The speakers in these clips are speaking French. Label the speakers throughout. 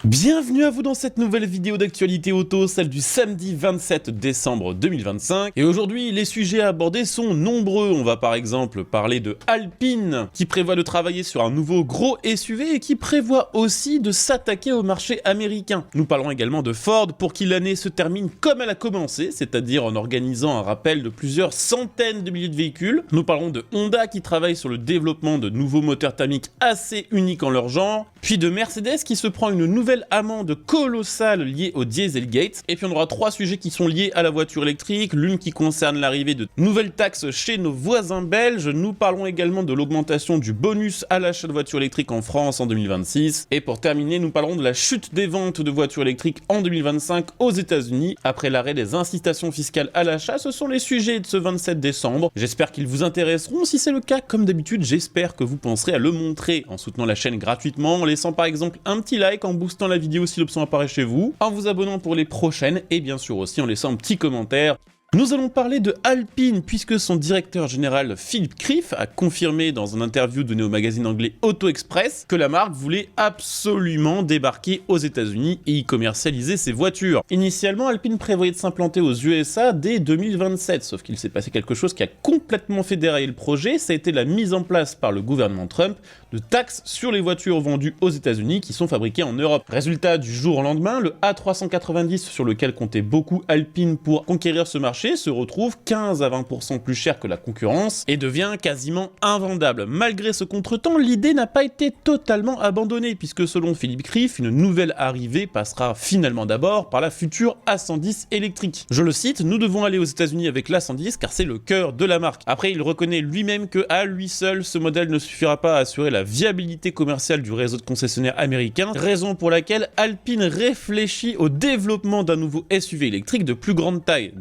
Speaker 1: Bienvenue à vous dans cette nouvelle vidéo d'actualité auto, celle du samedi 27 décembre 2025. Et aujourd'hui, les sujets à aborder sont nombreux. On va par exemple parler de Alpine, qui prévoit de travailler sur un nouveau gros SUV et qui prévoit aussi de s'attaquer au marché américain. Nous parlerons également de Ford pour qui l'année se termine comme elle a commencé, c'est-à-dire en organisant un rappel de plusieurs centaines de milliers de véhicules. Nous parlerons de Honda qui travaille sur le développement de nouveaux moteurs thermiques assez uniques en leur genre. Puis de Mercedes qui se prend une nouvelle amende colossale liée au Dieselgate. Et puis on aura trois sujets qui sont liés à la voiture électrique, l'une qui concerne l'arrivée de nouvelles taxes chez nos voisins belges. Nous parlons également de l'augmentation du bonus à l'achat de voitures électriques en France en 2026. Et pour terminer, nous parlerons de la chute des ventes de voitures électriques en 2025 aux États-Unis après l'arrêt des incitations fiscales à l'achat. Ce sont les sujets de ce 27 décembre. J'espère qu'ils vous intéresseront. Si c'est le cas, comme d'habitude, j'espère que vous penserez à le montrer en soutenant la chaîne gratuitement, en laissant par exemple un petit like, en boostant la vidéo si l'option apparaît chez vous, en vous abonnant pour les prochaines et bien sûr aussi en laissant un petit commentaire. Nous allons parler de Alpine puisque son directeur général Philippe Krief a confirmé dans une interview donnée au magazine anglais Auto Express que la marque voulait absolument débarquer aux États-Unis et y commercialiser ses voitures. Initialement, Alpine prévoyait de s'implanter aux USA dès 2027, sauf qu'il s'est passé quelque chose qui a complètement fait dérailler le projet, ça a été la mise en place par le gouvernement Trump de taxes sur les voitures vendues aux États-Unis qui sont fabriquées en Europe. Résultat, du jour au lendemain, le A390 sur lequel comptait beaucoup Alpine pour conquérir ce marché se retrouve 15 à 20% plus cher que la concurrence et devient quasiment invendable. Malgré ce contretemps, l'idée n'a pas été totalement abandonnée puisque selon Philippe Krief, une nouvelle arrivée passera finalement d'abord par la future A110 électrique. Je le cite, nous devons aller aux États-Unis avec l'A110 car c'est le cœur de la marque. Après, il reconnaît lui-même que à lui seul, ce modèle ne suffira pas à assurer la viabilité commerciale du réseau de concessionnaires américains, raison pour laquelle Alpine réfléchit au développement d'un nouveau SUV électrique de plus grande taille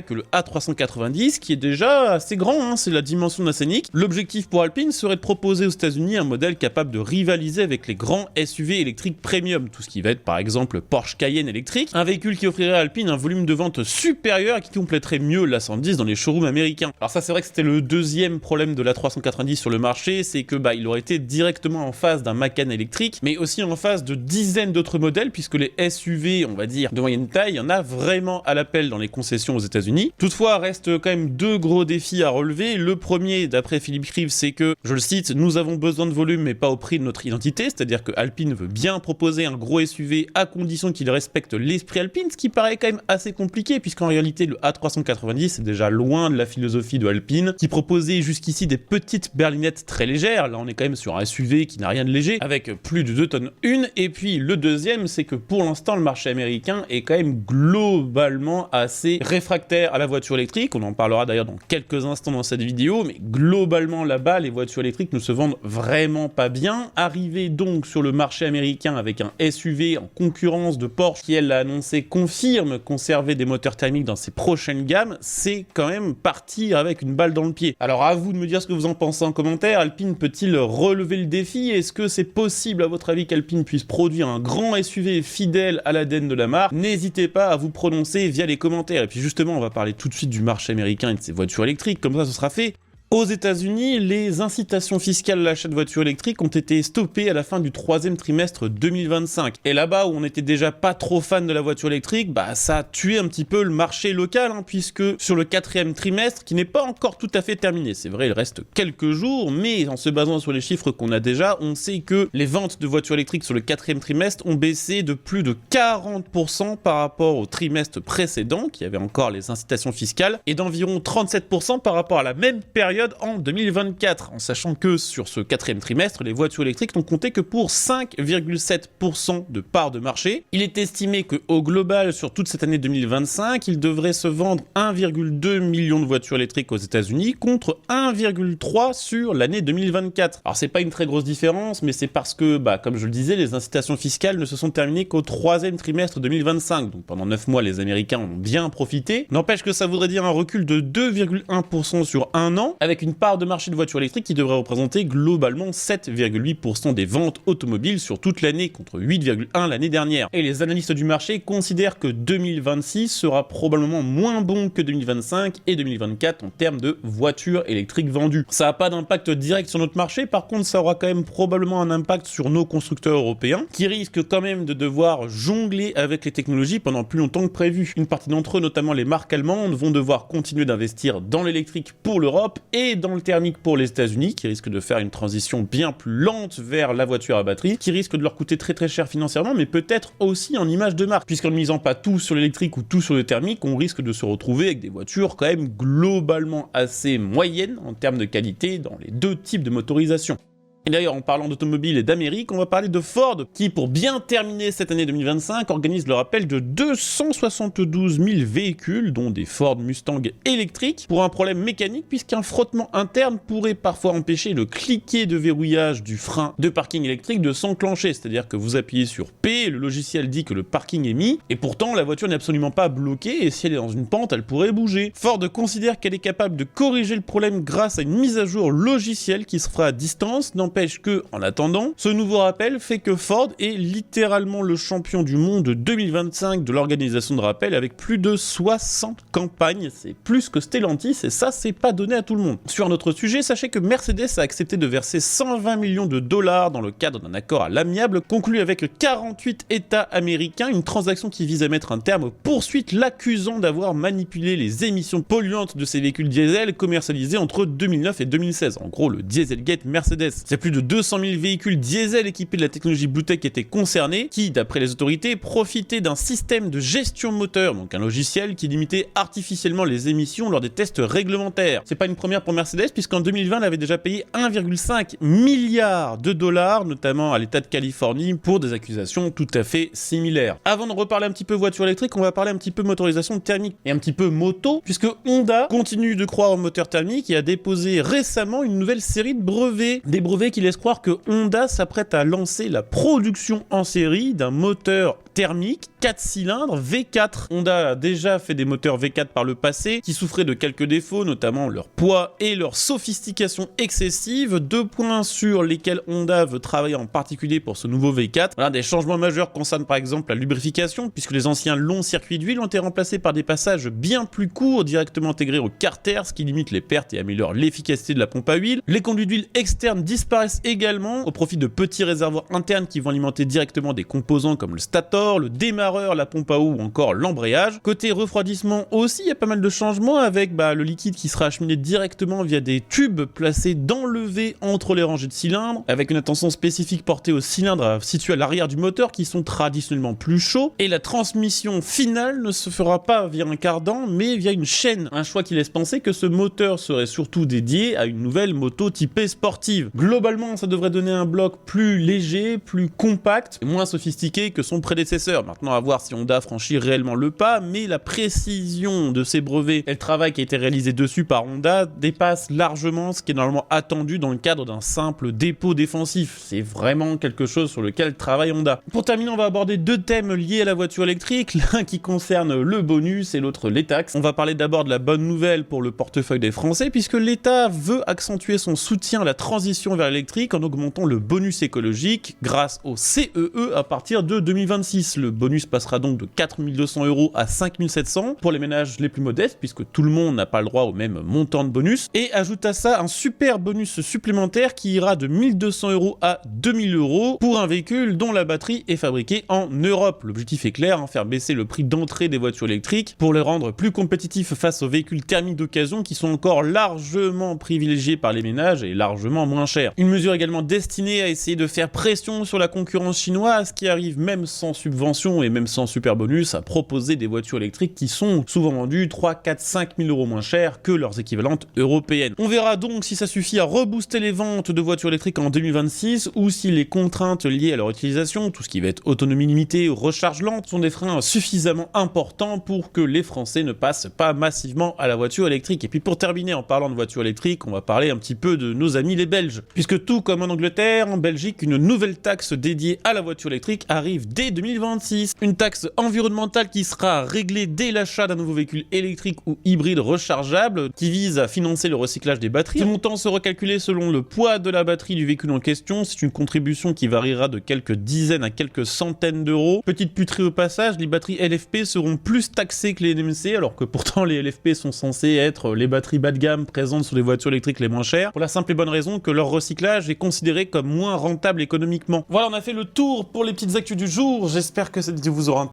Speaker 1: que le A390 qui est déjà assez grand, hein, c'est la dimension d'un Scénic. L'objectif pour Alpine serait de proposer aux États-Unis un modèle capable de rivaliser avec les grands SUV électriques premium, tout ce qui va être par exemple le Porsche Cayenne électrique, un véhicule qui offrirait à Alpine un volume de vente supérieur et qui compléterait mieux l'A110 dans les showrooms américains. Alors ça c'est vrai que c'était le deuxième problème de l'A390 sur le marché, c'est que il aurait été directement en face d'un Macan électrique, mais aussi en face de dizaines d'autres modèles puisque les SUV, on va dire de moyenne taille, il y en a vraiment à l'appel dans les concessions aux États-Unis. Toutefois, reste quand même deux gros défis à relever. Le premier, d'après Philippe Krief, c'est que, je le cite, nous avons besoin de volume mais pas au prix de notre identité, c'est-à-dire que Alpine veut bien proposer un gros SUV à condition qu'il respecte l'esprit Alpine, ce qui paraît quand même assez compliqué puisqu'en réalité le A390 est déjà loin de la philosophie de Alpine qui proposait jusqu'ici des petites berlinettes très légères. Là on est quand même sur un SUV qui n'a rien de léger avec plus de 2 tonnes 1. Et puis le deuxième, c'est que pour l'instant le marché américain est quand même globalement assez réfractaire à la voiture électrique, on en parlera d'ailleurs dans quelques instants dans cette vidéo, mais globalement là-bas, les voitures électriques ne se vendent vraiment pas bien. Arriver donc sur le marché américain avec un SUV en concurrence de Porsche qui, elle l'a annoncé, confirme conserver des moteurs thermiques dans ses prochaines gammes, c'est quand même partir avec une balle dans le pied. Alors à vous de me dire ce que vous en pensez en commentaire. Alpine peut-il relever le défi? Est-ce que c'est possible à votre avis qu'Alpine puisse produire un grand SUV fidèle à l'ADN de la marque? N'hésitez pas à vous prononcer via les commentaires. Et puis justement, on va parler tout de suite du marché américain et de ses voitures électriques, comme ça ce sera fait. Aux États-Unis, les incitations fiscales à l'achat de voitures électriques ont été stoppées à la fin du troisième trimestre 2025. Et là-bas où on n'était déjà pas trop fan de la voiture électrique, ça a tué un petit peu le marché local, puisque sur le quatrième trimestre, qui n'est pas encore tout à fait terminé, c'est vrai, il reste quelques jours, mais en se basant sur les chiffres qu'on a déjà, on sait que les ventes de voitures électriques sur le quatrième trimestre ont baissé de plus de 40% par rapport au trimestre précédent, qui avait encore les incitations fiscales, et d'environ 37% par rapport à la même période en 2024, en sachant que sur ce quatrième trimestre, les voitures électriques n'ont compté que pour 5,7% de part de marché. Il est estimé qu'au global, sur toute cette année 2025, il devrait se vendre 1,2 million de voitures électriques aux États-Unis contre 1,3 sur l'année 2024. Alors c'est pas une très grosse différence, mais c'est parce que, comme je le disais, les incitations fiscales ne se sont terminées qu'au troisième trimestre 2025, donc pendant 9 mois, les Américains en ont bien profité. N'empêche que ça voudrait dire un recul de 2,1% sur un an, avec avec une part de marché de voitures électriques qui devrait représenter globalement 7,8% des ventes automobiles sur toute l'année, contre 8,1% l'année dernière. Et les analystes du marché considèrent que 2026 sera probablement moins bon que 2025 et 2024 en termes de voitures électriques vendues. Ça n'a pas d'impact direct sur notre marché, par contre ça aura quand même probablement un impact sur nos constructeurs européens, qui risquent quand même de devoir jongler avec les technologies pendant plus longtemps que prévu. Une partie d'entre eux, notamment les marques allemandes, vont devoir continuer d'investir dans l'électrique pour l'Europe et dans le thermique pour les États-Unis, qui risquent de faire une transition bien plus lente vers la voiture à batterie, qui risque de leur coûter très très cher financièrement, mais peut-être aussi en image de marque, puisqu'en ne misant pas tout sur l'électrique ou tout sur le thermique, on risque de se retrouver avec des voitures quand même globalement assez moyennes en termes de qualité dans les deux types de motorisation. Et d'ailleurs, en parlant d'automobile et d'Amérique, on va parler de Ford, qui, pour bien terminer cette année 2025, organise le rappel de 272 000 véhicules, dont des Ford Mustang électriques, pour un problème mécanique, puisqu'un frottement interne pourrait parfois empêcher le cliquet de verrouillage du frein de parking électrique de s'enclencher. C'est-à-dire que vous appuyez sur P, le logiciel dit que le parking est mis, et pourtant la voiture n'est absolument pas bloquée, et si elle est dans une pente, elle pourrait bouger. Ford considère qu'elle est capable de corriger le problème grâce à une mise à jour logicielle qui se fera à distance. N'empêche que, en attendant, ce nouveau rappel fait que Ford est littéralement le champion du monde 2025 de l'organisation de rappel, avec plus de 60 campagnes. C'est plus que Stellantis, et ça, c'est pas donné à tout le monde. Sur un autre sujet, sachez que Mercedes a accepté de verser 120 millions de dollars dans le cadre d'un accord à l'amiable conclu avec 48 États américains, une transaction qui vise à mettre un terme aux poursuites l'accusant d'avoir manipulé les émissions polluantes de ses véhicules diesel commercialisés entre 2009 et 2016. En gros, le Dieselgate Mercedes. C'est plus de 200 000 véhicules diesel équipés de la technologie Bluetech étaient concernés, qui, d'après les autorités, profitaient d'un système de gestion moteur, donc un logiciel qui limitait artificiellement les émissions lors des tests réglementaires. C'est pas une première pour Mercedes, puisqu'en 2020, elle avait déjà payé 1,5 milliard de dollars, notamment à l'État de Californie, pour des accusations tout à fait similaires. Avant de reparler un petit peu voiture électrique, on va parler un petit peu motorisation thermique, et un petit peu moto, puisque Honda continue de croire au moteur thermique et a déposé récemment une nouvelle série de brevets. Des brevets qui laisse croire que Honda s'apprête à lancer la production en série d'un moteur thermique 4 cylindres V4. Honda a déjà fait des moteurs V4 par le passé qui souffraient de quelques défauts, notamment leur poids et leur sophistication excessive. 2 points sur lesquels Honda veut travailler en particulier pour ce nouveau V4. Voilà, des changements majeurs concernent par exemple la lubrification, puisque les anciens longs circuits d'huile ont été remplacés par des passages bien plus courts directement intégrés au carter, ce qui limite les pertes et améliore l'efficacité de la pompe à huile. Les conduits d'huile externes disparaissent également au profit de petits réservoirs internes qui vont alimenter directement des composants comme le stator, le démarreur, la pompe à eau ou encore l'embrayage. Côté refroidissement aussi, il y a pas mal de changements avec le liquide qui sera acheminé directement via des tubes placés dans le V entre les rangées de cylindres, avec une attention spécifique portée aux cylindres situés à l'arrière du moteur qui sont traditionnellement plus chauds. Et la transmission finale ne se fera pas via un cardan mais via une chaîne. Un choix qui laisse penser que ce moteur serait surtout dédié à une nouvelle moto typée sportive. Globalement, ça devrait donner un bloc plus léger, plus compact et moins sophistiqué que son prédécesseur. Maintenant, à voir si Honda franchit réellement le pas, mais la précision de ces brevets et le travail qui a été réalisé dessus par Honda dépasse largement ce qui est normalement attendu dans le cadre d'un simple dépôt défensif. C'est vraiment quelque chose sur lequel travaille Honda. Pour terminer, on va aborder 2 thèmes liés à la voiture électrique, l'un qui concerne le bonus et l'autre les taxes. On va parler d'abord de la bonne nouvelle pour le portefeuille des Français, puisque l'État veut accentuer son soutien à la transition vers l'électrique en augmentant le bonus écologique grâce au CEE à partir de 2026. Le bonus passera donc de 4 200 € à 5 700 pour les ménages les plus modestes, puisque tout le monde n'a pas le droit au même montant de bonus, et ajoute à ça un super bonus supplémentaire qui ira de 1 200 € à 2 000 € pour un véhicule dont la batterie est fabriquée en Europe. L'objectif est clair, faire baisser le prix d'entrée des voitures électriques pour les rendre plus compétitifs face aux véhicules thermiques d'occasion qui sont encore largement privilégiés par les ménages et largement moins chers. Une mesure également destinée à essayer de faire pression sur la concurrence chinoise qui arrive même sans subvention et même sans super bonus à proposer des voitures électriques qui sont souvent vendues 3, 4, 5 000 € moins chères que leurs équivalentes européennes. On verra donc si ça suffit à rebooster les ventes de voitures électriques en 2026 ou si les contraintes liées à leur utilisation, tout ce qui va être autonomie limitée ou recharge lente, sont des freins suffisamment importants pour que les Français ne passent pas massivement à la voiture électrique. Et puis pour terminer en parlant de voitures électriques, on va parler un petit peu de nos amis les Belges. Puisque puisque tout comme en Angleterre, en Belgique, une nouvelle taxe dédiée à la voiture électrique arrive dès 2026. Une taxe environnementale qui sera réglée dès l'achat d'un nouveau véhicule électrique ou hybride rechargeable, qui vise à financer le recyclage des batteries. Ce montant sera calculé selon le poids de la batterie du véhicule en question. C'est une contribution qui variera de quelques dizaines à quelques centaines d'euros. Petite puterie au passage, les batteries LFP seront plus taxées que les NMC, alors que pourtant les LFP sont censés être les batteries bas de gamme présentes sur les voitures électriques les moins chères, pour la simple et bonne raison que leur recyclage est considéré comme moins rentable économiquement. Voilà, on a fait le tour pour les petites actus du jour. J'espère que cette vidéo vous aura